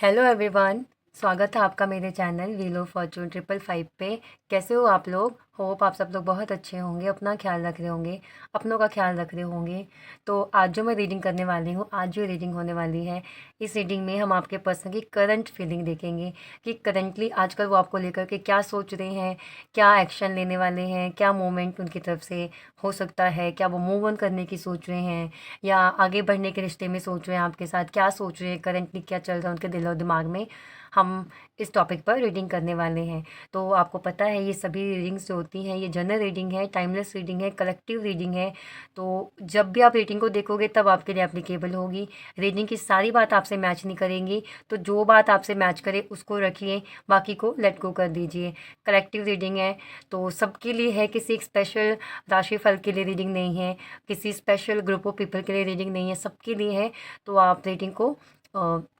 Hello everyone. स्वागत है आपका मेरे चैनल व्हील ऑफ फॉर्चून 555 पे। कैसे हो आप लोग? होप आप सब लोग बहुत अच्छे होंगे, अपना ख्याल रख रहे होंगे, अपनों का ख्याल रख रहे होंगे। तो आज जो मैं रीडिंग करने वाली हूँ, आज जो रीडिंग होने वाली है, इस रीडिंग में हम आपके पर्सन की करंट फीलिंग देखेंगे कि करंटली आजकल वो आपको लेकर के क्या सोच रहे हैं, क्या एक्शन लेने वाले हैं, क्या मोमेंट उनकी तरफ से हो सकता है, क्या वो मूव ऑन करने की सोच रहे हैं या आगे बढ़ने के रिश्ते में सोच रहे हैं, आपके साथ क्या सोच रहे हैं, करंटली क्या चल रहा है उनके दिल और दिमाग में। हम इस टॉपिक पर रीडिंग करने वाले हैं। तो आपको पता है ये सभी रीडिंग्स जो होती हैं ये जनरल रीडिंग है, टाइमलेस रीडिंग है, कलेक्टिव रीडिंग है। तो जब भी आप रीडिंग को देखोगे तब आपके लिए एप्लीकेबल होगी। रीडिंग की सारी बात आपसे मैच नहीं करेंगी, तो जो बात आपसे मैच करे उसको रखिए, बाकी को लेट गो कर दीजिए। कलेक्टिव रीडिंग है तो सबके लिए है, किसी एक स्पेशल राशिफल के लिए रीडिंग नहीं है, किसी स्पेशल ग्रुप ऑफ पीपल के लिए रीडिंग नहीं है, सबके लिए है। तो आप रीडिंग को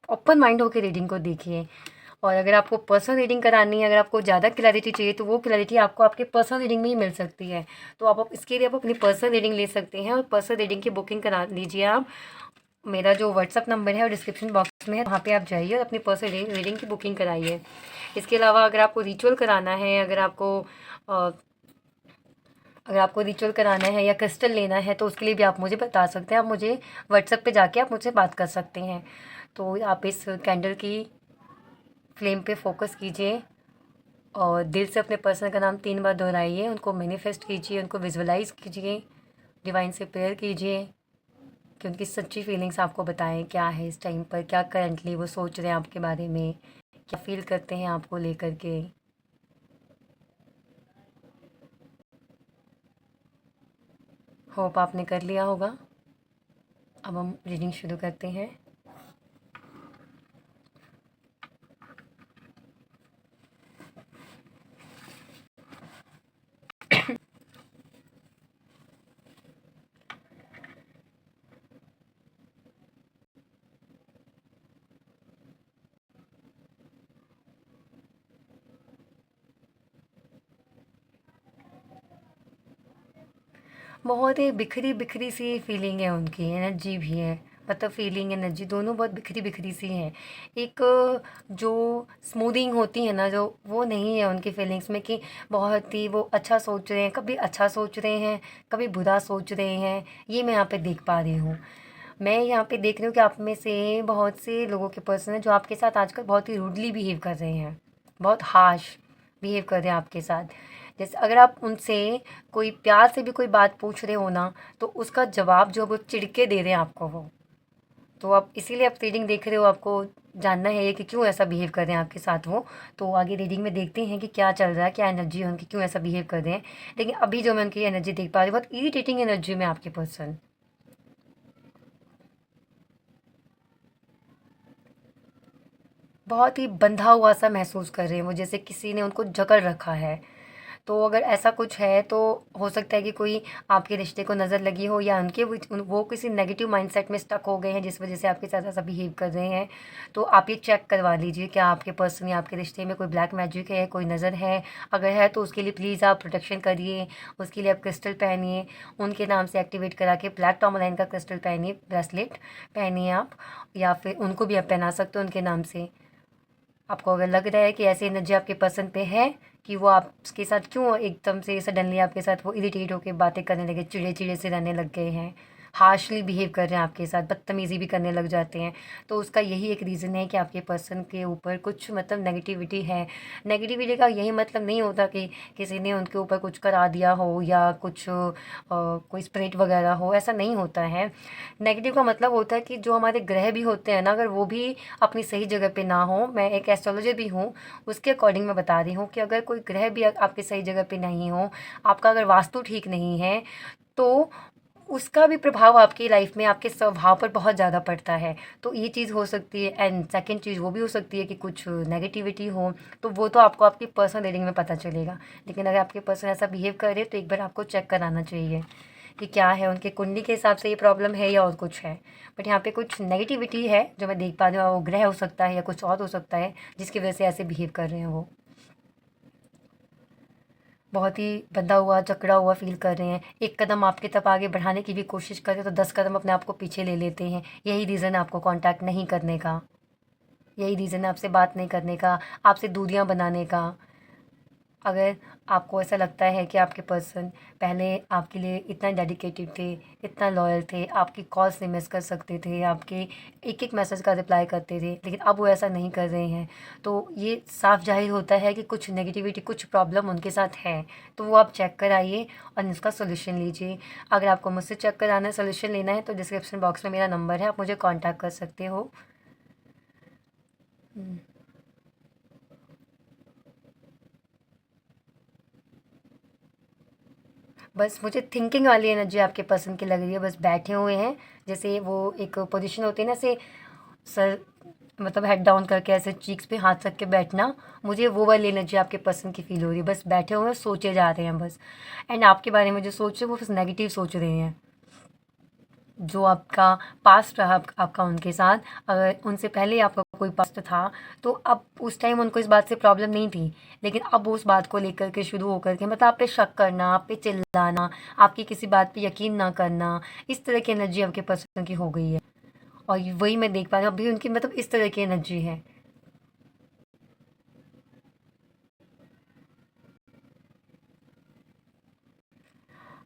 ओपन माइंड होकर रीडिंग को देखिए। और अगर आपको पर्सनल रीडिंग करानी है, अगर आपको ज़्यादा क्लैरिटी चाहिए तो वो क्लैरिटी आपको आपके पर्सनल रीडिंग में ही मिल सकती है। तो आप इसके लिए आप अपनी पर्सनल रीडिंग ले सकते हैं और पर्सनल रीडिंग की बुकिंग करा लीजिए आप। मेरा जो व्हाट्सअप नंबर है और डिस्क्रिप्शन बॉक्स में है, वहाँ पे आप जाइए और अपनी पर्सनल रीडिंग की बुकिंग कराइए। इसके अलावा अगर आपको रिचुअल कराना है, अगर आपको रिचुअल कराना है या क्रिस्टल लेना है तो उसके लिए भी आप मुझे बता सकते हैं। आप मुझे व्हाट्सएप पे जाके आप मुझसे बात कर सकते हैं। तो आप इस कैंडल की फ्लेम पे फोकस कीजिए और दिल से अपने पर्सन का नाम 3 बार दोहराइए, उनको मैनिफेस्ट कीजिए, उनको विजुअलाइज कीजिए, डिवाइन से प्रेयर कीजिए कि उनकी सच्ची फीलिंग्स आपको बताएं क्या है इस टाइम पर, क्या करंटली वो सोच रहे हैं आपके बारे में, क्या फील करते हैं आपको लेकर के। होप आपने कर लिया होगा। अब हम रीडिंग शुरू करते हैं। बहुत ही बिखरी बिखरी सी फीलिंग है उनकी, एनर्जी भी है। मतलब फीलिंग एनर्जी दोनों बहुत बिखरी बिखरी सी हैं। एक जो स्मूथिंग होती है ना, जो वो नहीं है उनकी फीलिंग्स में कि बहुत ही वो अच्छा सोच रहे हैं, कभी अच्छा सोच रहे हैं, कभी बुरा सोच रहे हैं। ये मैं यहाँ पे देख पा रही हूँ। मैं यहाँ पे देख रही हूँ कि आप में से बहुत से लोगों के पर्सन हैं जो आपके साथ आजकल बहुत ही रूडली बिहेव कर रहे हैं, बहुत हार्श बिहेव कर रहे हैं आपके साथ। जैसे अगर आप उनसे कोई प्यार से भी कोई बात पूछ रहे हो ना, तो उसका जवाब जो वो चिढ़ के दे रहे हैं आपको वो। तो आप इसीलिए आप रीडिंग देख रहे हो, आपको जानना है कि क्यों ऐसा बिहेव कर रहे हैं आपके साथ वो। तो आगे रीडिंग में देखते हैं कि क्या चल रहा है, क्या एनर्जी है उनकी, क्यों ऐसा बिहेव कर रहे हैं। लेकिन अभी जो मैं उनकी एनर्जी देख पा रही हूँ, बहुत इरिटेटिंग एनर्जी में आपके पर्सन, बहुत ही बंधा हुआ सा महसूस कर रहे हैं वो, जैसे किसी ने उनको जकड़ रखा है। तो अगर ऐसा कुछ है तो हो सकता है कि कोई आपके रिश्ते को नज़र लगी हो, या वो किसी नेगेटिव माइंडसेट में स्टक हो गए हैं जिस वजह से आपके साथ ऐसा बिहेव कर रहे हैं। तो आप ये चेक करवा लीजिए क्या आपके पर्सन या आपके रिश्ते में कोई ब्लैक मैजिक है, कोई नज़र है। अगर है तो उसके लिए प्लीज़ आप प्रोटेक्शन करिए, उसके लिए आप क्रिस्टल पहनिए, उनके नाम से एक्टिवेट करा के ब्लैक टॉर्मलाइन का क्रिस्टल पहनिए, ब्रेसलेट पहनिए आप, या फिर उनको भी आप पहना सकते हो उनके नाम से। आपको अगर लग रहा है कि ऐसी एनर्जी आपके पर्सन पे है कि वो आपके साथ क्यों एकदम से सडनली आपके साथ वो इरिटेट होकर बातें करने लगे, चिड़े चिड़े से रहने लग गए हैं, हार्शली बिहेव कर रहे हैं आपके साथ, बदतमीज़ी भी करने लग जाते हैं, तो उसका यही एक रीज़न है कि आपके पर्सन के ऊपर कुछ मतलब नेगेटिविटी है। नेगेटिविटी का यही मतलब नहीं होता कि किसी ने उनके ऊपर कुछ करा दिया हो या कुछ कोई स्पिरिट वगैरह हो, ऐसा नहीं होता है। नेगेटिव का मतलब होता है कि जो हमारे ग्रह भी होते हैं ना, अगर वो भी अपनी सही जगह पे ना हो, मैं एक एस्ट्रोलॉजर भी हूँ, उसके अकॉर्डिंग मैं बता रही हूँ कि अगर कोई ग्रह भी आपकी सही जगह पे नहीं हो, आपका अगर वास्तु ठीक नहीं है, तो उसका भी प्रभाव आपकी लाइफ में आपके स्वभाव पर बहुत ज़्यादा पड़ता है। तो ये चीज़ हो सकती है। एंड सेकंड चीज़ वो भी हो सकती है कि कुछ नेगेटिविटी हो, तो वो तो आपको आपकी पर्सनल रीडिंग में पता चलेगा। लेकिन अगर आपके पर्सन ऐसा बिहेव कर रहे हैं तो एक बार आपको चेक कराना चाहिए कि क्या है, उनके कुंडली के हिसाब से ये प्रॉब्लम है या और कुछ है। बट यहाँ पे कुछ नेगेटिविटी है जो मैं देख पा रही हूँ, वो ग्रह हो सकता है या कुछ और हो सकता है जिसकी वजह से ऐसे बिहेव कर रहे हैं वो। बहुत ही बंधा हुआ जकड़ा हुआ फील कर रहे हैं। एक कदम आपकी तरफ आगे बढ़ाने की भी कोशिश करें तो 10 कदम अपने आप को पीछे ले लेते हैं। यही रीज़न है आपको कांटेक्ट नहीं करने का। यही रीज़न है आपसे बात नहीं करने का, आपसे दूरियाँ बनाने का। अगर आपको ऐसा लगता है कि आपके पर्सन पहले आपके लिए इतना डेडिकेटेड थे, इतना लॉयल थे, आपकी कॉल्स नहीं मिस कर सकते थे, आपके एक-एक मैसेज का रिप्लाई करते थे, लेकिन अब वो ऐसा नहीं कर रहे हैं, तो ये साफ ज़ाहिर होता है कि कुछ नेगेटिविटी, कुछ प्रॉब्लम उनके साथ है। तो वो आप चेक कराइए और इसका सॉल्यूशन लीजिए। अगर आपको मुझसे चेक कराना है, सॉल्यूशन लेना है, तो डिस्क्रिप्शन बॉक्स में मेरा नंबर है, आप मुझे कॉन्टैक्ट कर सकते हो। हुँ। बस मुझे थिंकिंग वाली एनर्जी आपके पर्सन की लग रही है, बस बैठे हुए हैं, जैसे वो एक पोजीशन होती है ना, ऐसे सर मतलब हेड डाउन करके ऐसे चीक्स पे हाथ रख के बैठना, मुझे वो वाली एनर्जी आपके पर्सन की फ़ील हो रही है। बस बैठे हुए हैं, सोचे जा रहे हैं बस। एंड आपके बारे में जो सोच रहे हैं, वो बस नेगेटिव सोच रहे हैं। जो आपका पास्ट रहा आपका उनके साथ, अगर उनसे पहले आपका कोई पास्ट था, तो अब उस टाइम उनको इस बात से प्रॉब्लम नहीं थी, लेकिन अब वो उस बात को लेकर के शुरू होकर के मतलब आप पे शक करना, आप पे चिल्लाना, आपकी किसी बात पे यकीन ना करना, इस तरह की एनर्जी आपके पर्सन की हो गई है। और वही मैं देख पा रही हूँ, अभी उनकी मतलब इस तरह की एनर्जी है।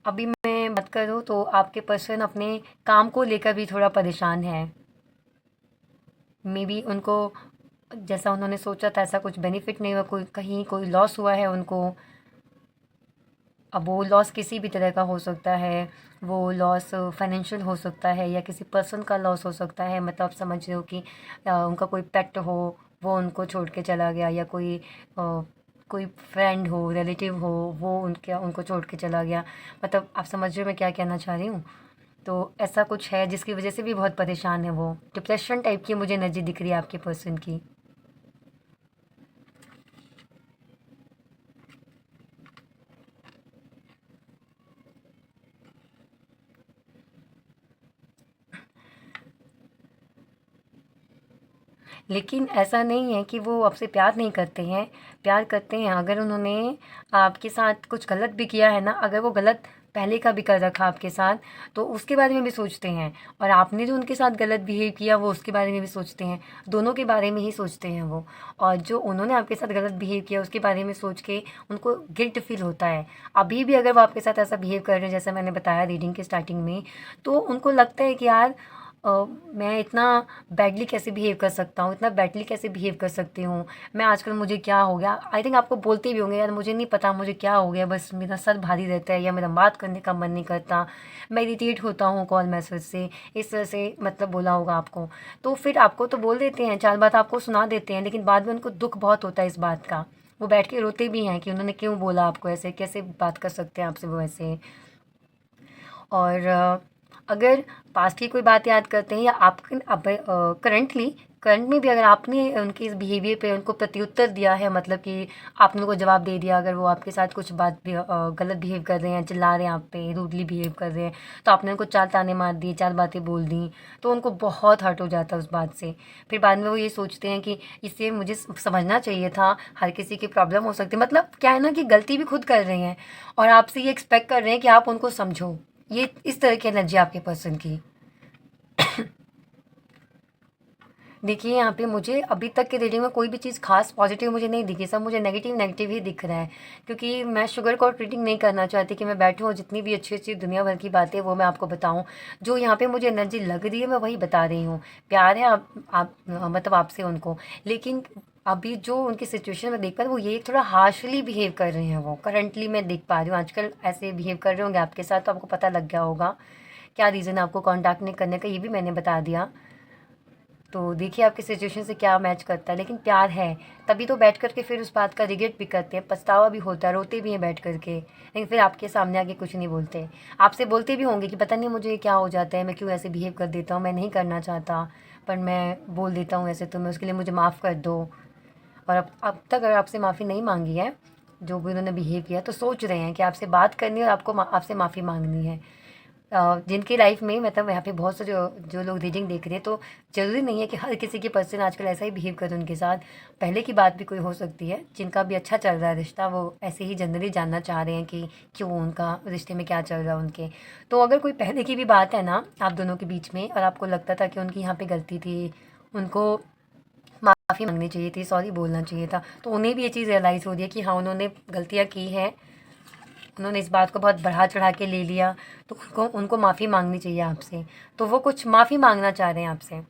अभी मैं बात करूँ तो आपके पर्सन अपने काम को लेकर भी थोड़ा परेशान है। मेबी उनको जैसा उन्होंने सोचा था ऐसा कुछ बेनिफिट नहीं हुआ, कोई कहीं कोई लॉस हुआ है उनको। अब वो लॉस किसी भी तरह का हो सकता है, वो लॉस फाइनेंशियल हो सकता है या किसी पर्सन का लॉस हो सकता है, मतलब आप समझ रहे हो कि उनका कोई पेट हो, वो उनको छोड़ के चला गया, या कोई फ्रेंड हो, रिलेटिव हो, वो उनके उनको छोड़ के चला गया। मतलब आप समझ रहे हो मैं क्या कहना चाह रही हूँ? तो ऐसा कुछ है जिसकी वजह से भी बहुत परेशान है वो। डिप्रेशन टाइप की मुझे एनर्जी दिख रही है आपके पर्सन की। लेकिन ऐसा नहीं है कि वो आपसे प्यार नहीं करते हैं, प्यार करते हैं। अगर उन्होंने आपके साथ कुछ गलत भी किया है ना, अगर वो गलत पहले का भी कर रखा आपके साथ, तो उसके बारे में भी सोचते हैं, और आपने जो उनके साथ गलत बिहेव किया वो उसके बारे में भी सोचते हैं। दोनों के बारे में ही सोचते हैं वो। और जो उन्होंने आपके साथ गलत बिहेव किया उसके बारे में सोच के उनको गिल्ट फ़ील होता है। अभी भी अगर वो आपके साथ ऐसा बिहेव कर रहे हैं जैसा मैंने बताया रीडिंग के स्टार्टिंग में, तो उनको लगता है कि यार मैं इतना बैडली कैसे बिहेव कर सकता हूँ, इतना बैडली कैसे बिहेव कर सकती हूँ, मैं आजकल मुझे क्या हो गया। आई थिंक आपको बोलते भी होंगे, यार मुझे नहीं पता मुझे क्या हो गया, बस मेरा सर भारी रहता है या मेरा बात करने का मन नहीं करता, मैं इरिटेट होता हूँ कॉल मैसेज से, इस तरह से मतलब बोला होगा आपको। तो फिर आपको तो बोल देते हैं, 4 बात आपको सुना देते हैं, लेकिन बाद में उनको दुःख बहुत होता है इस बात का। वो बैठ के रोते भी हैं कि उन्होंने क्यों बोला आपको ऐसे, कैसे बात कर सकते हैं आपसे वो ऐसे। और अगर पास्ट की कोई बात याद करते हैं या आप अब करंट में भी अगर आपने उनके इस बिहेवियर पे उनको प्रत्युत्तर दिया है, मतलब कि आपने उनको जवाब दे दिया, अगर वो आपके साथ कुछ बात भी गलत बिहेव कर रहे हैं, चिल्ला रहे हैं आप पे, रूडली बिहेव कर रहे हैं, तो आपने उनको 4 ताने मार दिए, 4 बातें बोल दी, तो उनको बहुत हर्ट हो जाता है उस बात से। फिर बाद में वो ये सोचते हैं कि इससे मुझे समझना चाहिए था, हर किसी की प्रॉब्लम हो सकती है, मतलब क्या है ना कि गलती भी खुद कर रहे हैं और आपसे ये एक्सपेक्ट कर रहे हैं कि आप उनको समझो। ये इस तरह की एनर्जी आपके पर्सन की। देखिए यहाँ पे मुझे अभी तक की रीडिंग में कोई भी चीज़ खास पॉजिटिव मुझे नहीं दिखी, सब मुझे नेगेटिव नेगेटिव ही दिख रहा है, क्योंकि मैं शुगर कोट रीडिंग नहीं करना चाहती कि मैं बैठूँ और जितनी भी अच्छी अच्छी दुनिया भर की बातें वो मैं आपको बताऊँ। जो यहाँ पे मुझे एनर्जी लग रही है मैं वही बता रही हूँ। प्यार है आप मतलब आपसे उनको, लेकिन अभी जो उनकी सिचुएशन में देख पा रही हूँ वो ये थोड़ा हार्शली बिहेव कर रहे हैं। वो करंटली मैं देख पा रही हूँ आजकल ऐसे बिहेव कर रहे होंगे आपके साथ, तो आपको पता लग गया होगा क्या रीज़न है आपको कॉन्टैक्ट नहीं करने का, ये भी मैंने बता दिया। तो देखिए आपकी सिचुएशन से क्या मैच करता है, लेकिन प्यार है, तभी तो बैठ कर के फिर उस बात का रिग्रेट भी करते हैं, पछतावा भी होता है, रोते भी हैं बैठ कर के, लेकिन फिर आपके सामने आके कुछ नहीं बोलते। आपसे बोलते भी होंगे कि पता नहीं मुझे क्या हो जाता है, मैं क्यों ऐसे बिहेव कर देता हूँ, मैं नहीं करना चाहता, पर मैं बोल देता हूँ ऐसे, तो मैं उसके लिए मुझे माफ़ कर दो। और अब तक अगर आपसे माफ़ी नहीं मांगी है, जो भी उन्होंने बिहेव किया, तो सोच रहे हैं कि आपसे बात करनी है और आपको आपसे माफ़ी मांगनी है। जिनकी लाइफ में मतलब यहाँ पे बहुत से जो जो लोग रीडिंग देख रहे हैं, तो ज़रूरी नहीं है कि हर किसी के पर्सन आजकल ऐसा ही बिहेव करे उनके साथ। पहले की बात भी कोई हो सकती है, जिनका भी अच्छा चल रहा है रिश्ता, वो ऐसे ही जनरली जानना चाह रहे हैं कि क्यों उनका रिश्ते में क्या चल रहा है उनके। तो अगर कोई पहले की भी बात है ना आप दोनों के बीच में और आपको लगता था कि उनकी यहाँ पे गलती थी, उनको माफ़ी मांगनी चाहिए थी, सॉरी बोलना चाहिए था। तो उन्हें भी ये चीज़ रियलाइज़ हो रही है कि हाँ, उन्होंने गलतियाँ की हैं, उन्होंने इस बात को बहुत बढ़ा चढ़ा के ले लिया, तो उनको उनको माफ़ी मांगनी चाहिए आपसे। तो वो कुछ माफ़ी मांगना चाह रहे हैं आपसे।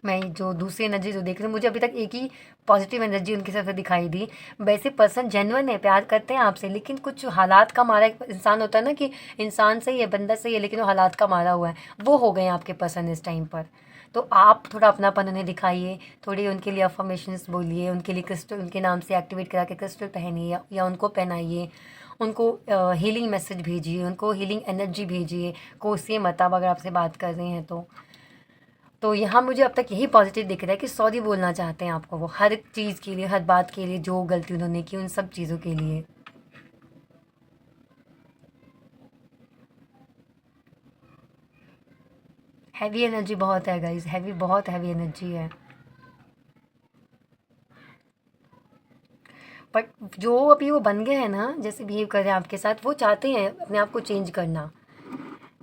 मैं जो दूसरी एनर्जी जो देख रही हूँ, मुझे अभी तक एक ही पॉजिटिव एनर्जी उनकी तरफ से दिखाई दी। वैसे पर्सन जेन्युइन है, प्यार करते हैं आपसे, लेकिन कुछ हालात का मारा एक इंसान होता है ना, कि इंसान सही है, बंदा सही है, लेकिन वो हालात का मारा हुआ है, वो हो गए हैं आपके पर्सन इस टाइम पर। तो आप थोड़ा अपनापन उन्हें दिखाइए, थोड़ी उनके लिए अफर्मेशंस बोलिए, उनके लिए क्रिस्टल उनके नाम से एक्टिवेट करा के क्रिस्टल पहनिए, या उनको पहनाइए, उनको हीलिंग मैसेज भेजिए, उनको हीलिंग एनर्जी भेजिए, कोसिए मत आप, अगर आपसे बात कर रहे हैं तो यहाँ मुझे अब तक यही पॉजिटिव दिख रहा है कि सॉरी बोलना चाहते हैं आपको वो, हर चीज़ के लिए, हर बात के लिए, जो गलती उन्होंने की उन सब चीज़ों के लिए। हैवी एनर्जी बहुत है गाइस, हैवी, बहुत हैवी एनर्जी है। बट जो अभी वो बन गए हैं ना, जैसे बिहेव कर रहे हैं आपके साथ, वो चाहते हैं अपने आप को चेंज करना,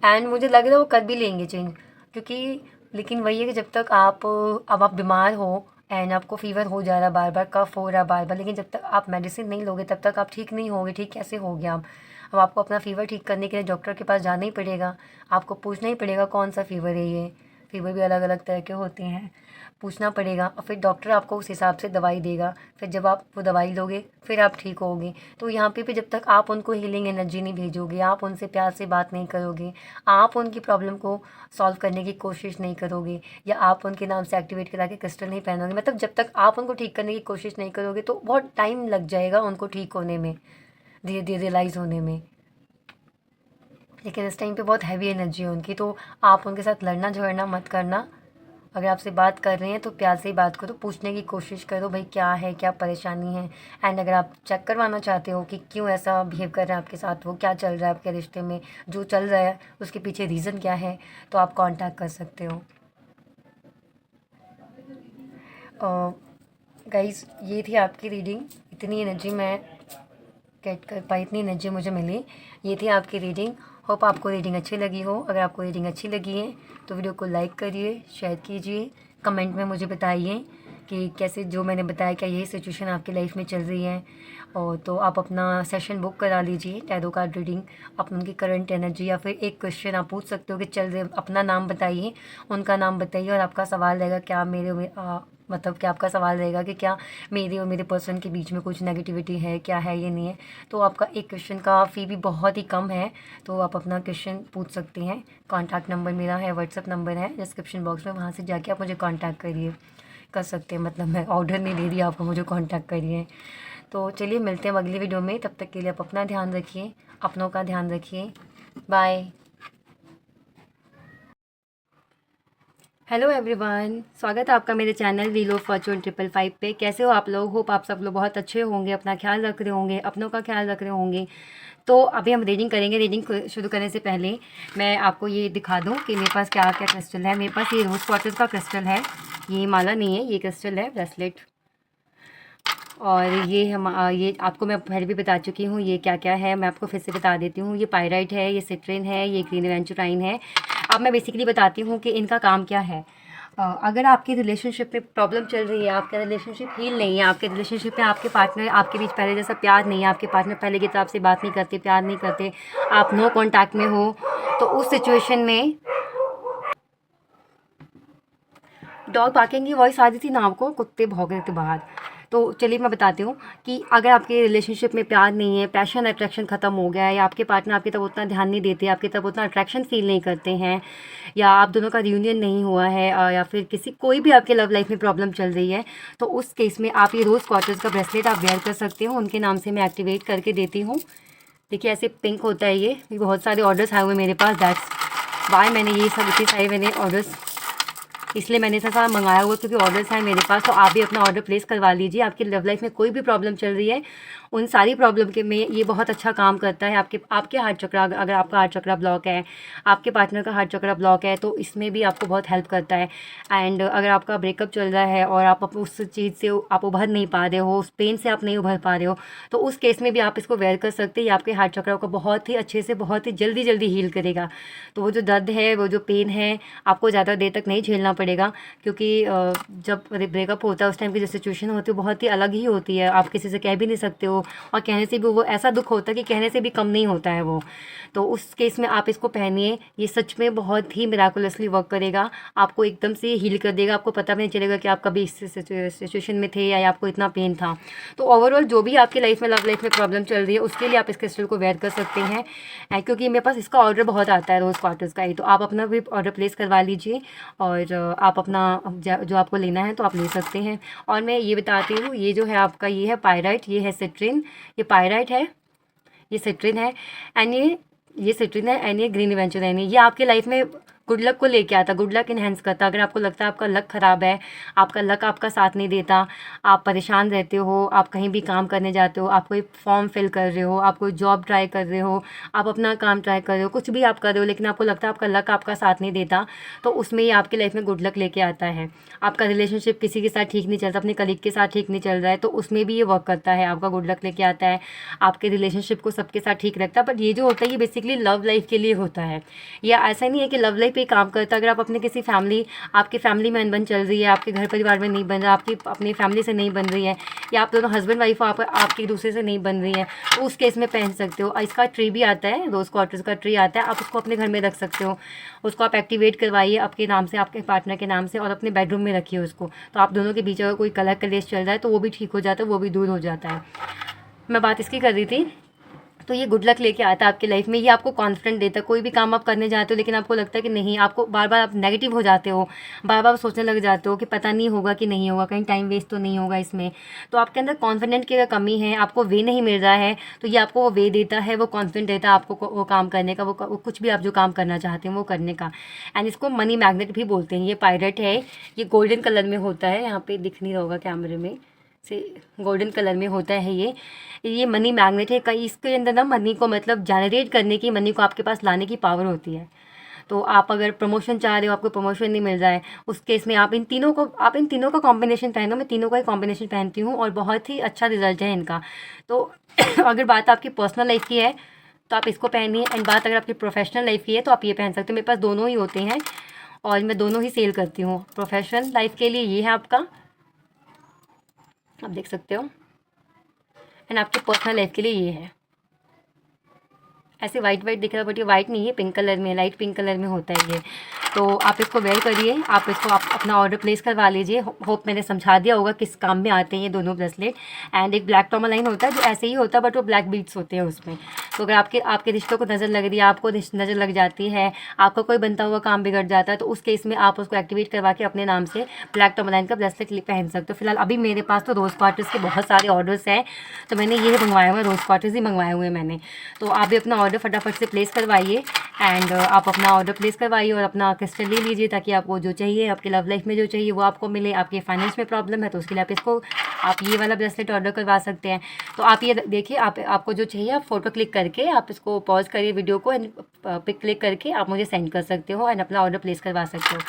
एंड मुझे लग रहा है वो कर भी लेंगे चेंज, क्योंकि लेकिन वही है कि जब तक आप, अब आप बीमार हो एंड आपको फ़ीवर हो जा रहा है बार बार, कफ हो रहा है बार बार, लेकिन जब तक आप मेडिसिन नहीं लोगे तब तक आप ठीक नहीं होगे। ठीक कैसे होगे आप? अब आपको अपना फ़ीवर ठीक करने के लिए डॉक्टर के पास जाना ही पड़ेगा, आपको पूछना ही पड़ेगा कौन सा फ़ीवर है ये। फ़ीवर भी अलग अलग तरह के होते हैं, पूछना पड़ेगा, और फिर डॉक्टर आपको उस हिसाब से दवाई देगा। फिर जब आप वो दवाई लोगे फिर आप ठीक होगे। तो यहाँ पे भी जब तक आप उनको हीलिंग एनर्जी नहीं भेजोगे, आप उनसे प्यार से बात नहीं करोगे, आप उनकी प्रॉब्लम को सॉल्व करने की कोशिश नहीं करोगे, या आप उनके नाम से एक्टिवेट करा के क्रिस्टल नहीं पहनोगे, मतलब जब तक आप उनको ठीक करने की कोशिश नहीं करोगे तो बहुत टाइम लग जाएगा उनको ठीक होने में, धीरे धीरे रियलाइज़ होने में। लेकिन इस टाइम पे बहुत हैवी एनर्जी है उनकी, तो आप उनके साथ लड़ना झगड़ना मत करना। अगर आपसे बात कर रहे हैं तो प्यार से ही बात करो, पूछने की कोशिश करो भाई क्या है, क्या परेशानी है। एंड अगर आप चेक करवाना चाहते हो कि क्यों ऐसा बिहेव कर रहे हैं आपके साथ, वो क्या चल रहा है आपके रिश्ते में, जो चल रहा है उसके पीछे रीज़न क्या है, तो आप कांटेक्ट कर सकते हो। गाइस, ये थी आपकी रीडिंग। इतनी एनर्जी मैं गेट कर पाई, इतनी एनर्जी मुझे मिली। ये थी आपकी रीडिंग। होप आपको रीडिंग अच्छी लगी हो। अगर आपको रीडिंग अच्छी लगी है तो वीडियो को लाइक करिए, शेयर कीजिए, कमेंट में मुझे बताइए कि कैसे जो मैंने बताया क्या यही सिचुएशन आपकी लाइफ में चल रही है। और तो आप अपना सेशन बुक करा लीजिए, टैरो कार्ड रीडिंग, अपन उनकी करंट एनर्जी, या फिर एक क्वेश्चन आप पूछ सकते हो कि चल रहे, अपना नाम बताइए, उनका नाम बताइए, और आपका सवाल रहेगा क्या मतलब कि आपका सवाल रहेगा कि क्या मेरे और मेरे पर्सन के बीच में कुछ नेगेटिविटी है, क्या है ये नहीं है। तो आपका एक क्वेश्चन का फ़ी भी बहुत ही कम है, तो आप अपना क्वेश्चन पूछ सकते हैं। कॉन्टैक्ट नंबर मेरा है, व्हाट्सअप नंबर है डिस्क्रिप्शन बॉक्स में, वहाँ से जाके आप मुझे कॉन्टैक्ट करिए, कर सकते हैं। मतलब मैं ऑर्डर नहीं दे रही आपको, मुझे कॉन्टैक्ट करिए। तो चलिए मिलते हैं अगली वीडियो में, तब तक के लिए आप अपना ध्यान रखिए, अपनों का ध्यान रखिए। बाय। हेलो एवरीवन, स्वागत है आपका मेरे चैनल व्हील ऑफ फॉर्चून 555 पे। कैसे हो आप लोग? होप आप सब लोग बहुत अच्छे होंगे, अपना ख्याल रख रहे होंगे, अपनों का ख्याल रख रहे होंगे। तो अभी हम रीडिंग करेंगे। रीडिंग शुरू करने से पहले मैं आपको ये दिखा दूँ कि मेरे पास क्या क्या क्रिस्टल है। मेरे पास ये रोज़ क्वार्टर्स का क्रिस्टल है, ये माला नहीं है, ये क्रिस्टल है, ब्रेसलेट। और ये आपको मैं पहले भी बता चुकी हूँ ये क्या क्या है, मैं आपको फिर से बता देती हूँ। ये पायराइट है, ये सिट्रिन है, ये ग्रीन एवेंचुराइन है। अब मैं बेसिकली बताती हूँ कि इनका काम क्या है। अगर आपकी रिलेशनशिप में प्रॉब्लम चल रही है, आपका रिलेशनशिप हील नहीं है, आपके रिलेशनशिप में आपके पार्टनर, आपके बीच पहले जैसा प्यार नहीं है, आपके पार्टनर पहले की तरह आपसे बात नहीं करते, प्यार नहीं करते, आप नो कॉन्टैक्ट में हो, तो उस सिचुएशन में डॉग बार्किंग की वॉइस आ रही थी ना आपको, कुत्ते भौंक रहे थे बाहर। तो चलिए मैं बताती हूँ कि अगर आपके रिलेशनशिप में प्यार नहीं है, पैशन अट्रैक्शन ख़त्म हो गया है, या आपके पार्टनर आपकी तरफ उतना ध्यान नहीं देते, आपकी तरफ उतना अट्रैक्शन फील नहीं करते हैं, या आप दोनों का रियूनियन नहीं हुआ है, या फिर कोई भी आपके लव लाइफ में प्रॉब्लम चल रही है, तो उस केस में आप ये रोज़ क्वार्टर्स का ब्रेसलेट आप वेयर कर सकते हो। उनके नाम से मैं एक्टिवेट करके देती हूँ। देखिए ऐसे पिंक होता है ये बहुत सारे ऑर्डर्स आए हुए मेरे पास, दैट्स वाई मैंने ये सब इतने सारे मैंने ऑर्डर्स, इसलिए मैंने ऐसा सारा मंगाया हुआ क्योंकि ऑर्डर्स हैं मेरे पास। तो आप भी अपना ऑर्डर प्लेस करवा लीजिए। आपकी लव लाइफ में कोई भी प्रॉब्लम चल रही है उन सारी प्रॉब्लम के में ये बहुत अच्छा काम करता है। आपके आपके हार्ट चक्र, अगर आपका हार्ट चक्र ब्लॉक है, आपके पार्टनर का हार्ट चक्र ब्लॉक है, तो इसमें भी आपको बहुत हेल्प करता है। एंड अगर आपका ब्रेकअप चल रहा है और आप उस चीज़ से आप उभर नहीं पा रहे हो, उस पेन से आप नहीं उभर पा रहे हो, तो उस केस में भी आप इसको वेयर कर सकते हैं। ये आपके हार्ट चक्र को बहुत ही अच्छे से, बहुत ही जल्दी जल्दी हील करेगा। तो वो जो दर्द है, वो जो पेन है, आपको ज़्यादा देर तक नहीं झेलना पड़ेगा, क्योंकि जब ब्रेकअप होता है उस टाइम की जो सिचुएशन होती है बहुत ही अलग ही होती है। आप किसी से कह भी नहीं सकते हो, और कहने से भी वो ऐसा दुख होता है कि कहने से भी कम नहीं होता है वो। तो उस केस में आप इसको पहनिए, ये सच में बहुत ही मिराकुलसली वर्क करेगा। आपको एकदम से हील कर देगा, आपको पता भी नहीं चलेगा कि आप कभी इस सिचुएशन में थे या आपको इतना पेन था। तो ओवरऑल जो भी आपकी लाइफ में, लव लाइफ में प्रॉब्लम चल रही है, उसके लिए आप इस क्रिस्टल को वेयर कर सकते हैं। क्योंकि मेरे पास इसका ऑर्डर बहुत आता है रोज़ क्वार्टर्स का ही, तो आप अपना भी ऑर्डर प्लेस करवा लीजिए, और आप अपना जो आपको लेना है तो आप ले सकते हैं। और मैं ये बताती हूँ, ये जो है आपका, ये है पायराइट, ये है सिट्रिन, ये पायराइट है, ये सिट्रिन है, एंड ये सिट्रिन है, एंड ये ग्रीन एवेंचुराइन है। ये आपके लाइफ में गुड लक को लेके आता है, गुड लक इन्हेंस करता है। अगर आपको लगता है आपका लक ख़राब है, आपका लक आपका साथ नहीं देता, आप परेशान रहते हो, आप कहीं भी काम करने जाते हो, आप कोई फॉर्म फिल कर रहे हो, आप कोई जॉब ट्राई कर रहे हो, आप अपना काम ट्राई कर रहे हो, कुछ भी आप कर रहे हो, लेकिन आपको लगता है आपका लक आपका साथ नहीं देता, तो उसमें ये आपकी लाइफ में गुड लक लेके आता है। आपका रिलेशनशिप किसी के साथ ठीक नहीं चलता, अपने कलीग के साथ ठीक नहीं चल रहा है, तो उसमें भी ये वर्क करता है, आपका गुड लक लेके आता है, आपके रिलेशनशिप को सबके साथ ठीक रखता है। बट ये जो होता है ये बेसिकली लव लाइफ के लिए होता है, या ऐसा नहीं है कि लव लाइफ पे काम करता है। अगर आप अपने किसी फैमिली, आपकी फैमिली में अनबन चल रही है, आपके घर परिवार में नहीं बन रहा, आपकी अपनी फैमिली से नहीं बन रही है, या आप दोनों हस्बैंड वाइफ हो, आपके एक दूसरे से नहीं बन रही है, तो उस केस में पहन सकते हो। इसका ट्री भी आता है, रोज़ क्वार्टर्स का ट्री आता है, आप उसको अपने घर में रख सकते हो। उसको आप एक्टिवेट करवाइए आपके नाम से, आपके पार्टनर के नाम से, और अपने बेडरूम में रखिए उसको। तो आप दोनों के बीच अगर कोई कलह कलेश चल रहा है तो वो भी ठीक हो जाता है, वो भी दूर हो जाता है। मैं बात इसकी कर रही थी। तो ये गुड लक लेके आता है आपकी लाइफ में। ये आपको कॉन्फिडेंट देता है, कोई भी काम आप करने जाते हो लेकिन आपको लगता है कि नहीं, आपको बार बार आप नेगेटिव हो जाते हो, बार बार सोचने लग जाते हो कि पता नहीं होगा कि नहीं होगा, कहीं टाइम वेस्ट तो नहीं होगा इसमें। तो आपके अंदर कॉन्फिडेंट की अगर कमी है, आपको वे नहीं मिल रहा है, तो ये आपको वो वे देता है, वो कॉन्फिडेंट देता है आपको वो काम करने का, वो कुछ भी आप जो काम करना चाहते हैं वो करने का। एंड इसको मनी मैग्नेट भी बोलते हैं। ये पायरेट है, ये गोल्डन कलर में होता है, यहाँ पे दिख नहीं रहा होगा कैमरे में से, गोल्डन कलर में होता है ये मनी मैग्नेट है। कई इसके अंदर ना मनी को मतलब जनरेट करने की, मनी को आपके पास लाने की पावर होती है। तो आप अगर प्रमोशन चाह रहे हो, आपको प्रमोशन नहीं मिल रहा है, उस केस में आप इन तीनों का कॉम्बिनेशन पहनो। मैं तीनों का ही कॉम्बिनेशन पहनती हूँ और बहुत ही अच्छा रिजल्ट है इनका। तो अगर बात आपकी पर्सनल लाइफ की है तो आप इसको पहनिए, एंड बात अगर आपकी प्रोफेशनल लाइफ की है तो आप ये पहन सकते हो। मेरे पास दोनों ही होते हैं और मैं दोनों ही सेल करती हूँ। प्रोफेशनल लाइफ के लिए ये है आपका, आप देख सकते हो, एंड आपकी पर्सनल लाइफ के लिए ये है। ऐसे वाइट वाइट दिख रहा है बट ये वाइट नहीं है, पिंक कलर में, लाइट पिंक कलर में होता है ये। तो आप इसको वेयर करिए, आप अपना ऑर्डर प्लेस करवा लीजिए। होप मैंने समझा दिया होगा किस काम में आते हैं ये दोनों ब्रेसलेट। एंड एक ब्लैक टॉर्मलाइन होता है जो ऐसे ही होता है बट वो ब्लैक बीड्स होते हैं उसमें। तो अगर आपके रिश्तों को नज़र लग रही है, आपको नज़र लग जाती है, आपका कोई बनता हुआ काम बिगड़ जाता है, तो उस केस में आप उसको एक्टिवेट करवा के अपने नाम से ब्लैक टॉर्मलाइन का ब्रेसलेट पहन सकते हो। फिलहाल अभी मेरे पास तो रोज़ क्वार्टर्स के बहुत सारे ऑर्डर्स हैं, तो मैंने ये मंगवाए हुए हैं, रोज़ क्वार्टर्स ही मंगवाए हुए हैं मैंने। तो आप भी अपना ऑर्डर फटाफट से प्लेस करवाइए, एंड आप अपना ऑर्डर प्लेस करवाइए और अपना क्रिस्टल ले लीजिए, ताकि आपको जो चाहिए, आपके लव लाइफ में जो चाहिए वो आपको मिले। आपके फाइनेंस में प्रॉब्लम है तो उसके लिए आप ये वाला ब्रेसलेट ऑर्डर करवा सकते हैं। तो आप ये देखिए, आपको जो चाहिए आप फ़ोटो क्लिक करके आप इसको पॉज करिए वीडियो को, एंड पिक क्लिक करके आप मुझे सेंड कर सकते हो एंड अपना ऑर्डर प्लेस करवा सकते हो।